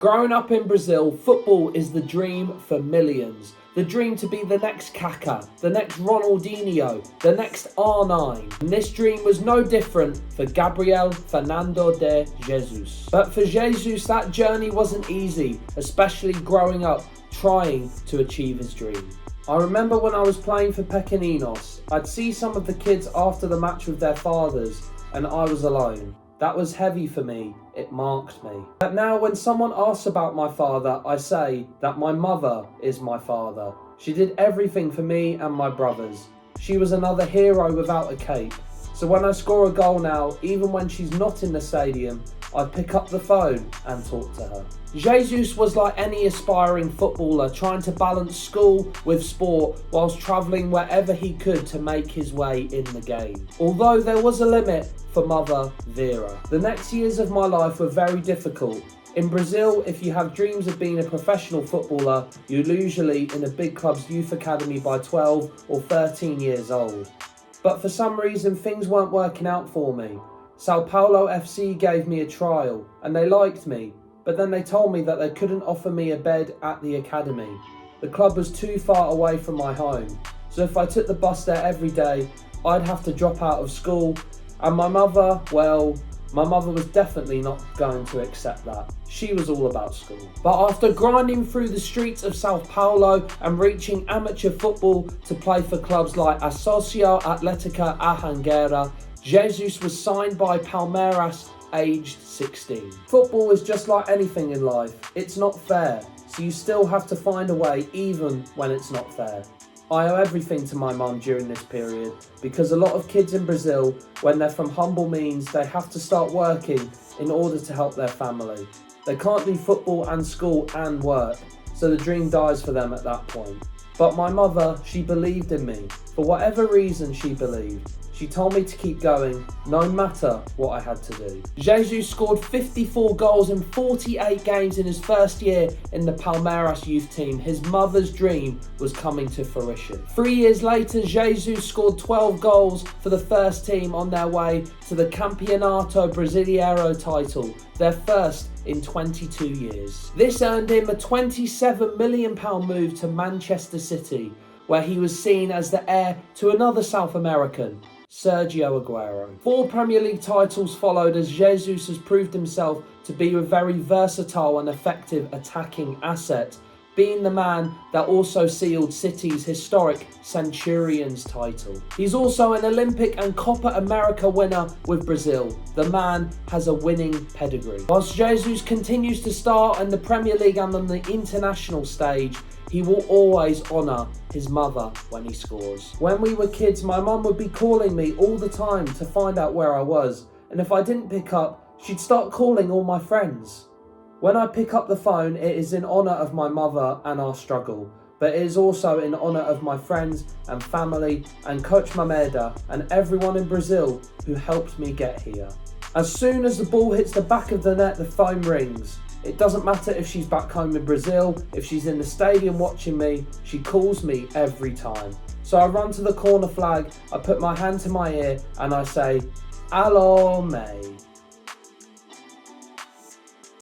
Growing up in Brazil, football is the dream for millions. The dream to be the next Kaká, the next Ronaldinho, the next R9. And this dream was no different for Gabriel Fernando de Jesus. But for Jesus, that journey wasn't easy, especially growing up, trying to achieve his dream. I remember when I was playing for Pequeninos, I'd see some of the kids after the match with their fathers, and I was alone. That was heavy for me, it marked me. But now when someone asks about my father, I say that my mother is my father. She did everything for me and my brothers. She was another hero without a cape. So when I score a goal now, even when she's not in the stadium, I pick up the phone and talk to her. Jesus was like any aspiring footballer, trying to balance school with sport whilst travelling wherever he could to make his way in the game. Although there was a limit for mother Vera. The next years of my life were very difficult. In Brazil, if you have dreams of being a professional footballer, you're usually in a big club's youth academy by 12 or 13 years old. But for some reason, things weren't working out for me. Sao Paulo FC gave me a trial, and they liked me, but then they told me that they couldn't offer me a bed at the academy. The club was too far away from my home, so if I took the bus there every day, I'd have to drop out of school, and my mother was definitely not going to accept that. She was all about school. But after grinding through the streets of Sao Paulo and reaching amateur football to play for clubs like Associação Atlética Aranguera, Jesus was signed by Palmeiras aged 16. Football is just like anything in life. It's not fair, so you still have to find a way even when it's not fair. I owe everything to my mum during this period because a lot of kids in Brazil, when they're from humble means, they have to start working in order to help their family. They can't do football and school and work, so the dream dies for them at that point. But my mother, she believed in me. For whatever reason she believed. She told me to keep going, no matter what I had to do. Jesus scored 54 goals in 48 games in his first year in the Palmeiras youth team. His mother's dream was coming to fruition. 3 years later, Jesus scored 12 goals for the first team on their way to the Campeonato Brasileiro title, their first in 22 years. This earned him a £27 million move to Manchester City, where he was seen as the heir to another South American, Sergio Aguero. 4 Premier League titles followed as Jesus has proved himself to be a very versatile and effective attacking asset, being the man that also sealed City's historic Centurions title. He's also an Olympic and Copa America winner with Brazil. The man has a winning pedigree. Whilst Jesus continues to start in the Premier League and on the international stage, he will always honour his mother when he scores. When we were kids, my mum would be calling me all the time to find out where I was, and if I didn't pick up, she'd start calling all my friends. When I pick up the phone, it is in honour of my mother and our struggle, but it is also in honour of my friends and family and Coach Mameda and everyone in Brazil who helped me get here. As soon as the ball hits the back of the net, the phone rings. It doesn't matter if she's back home in Brazil, if she's in the stadium watching me, she calls me every time. So I run to the corner flag, I put my hand to my ear and I say, "Alô, May."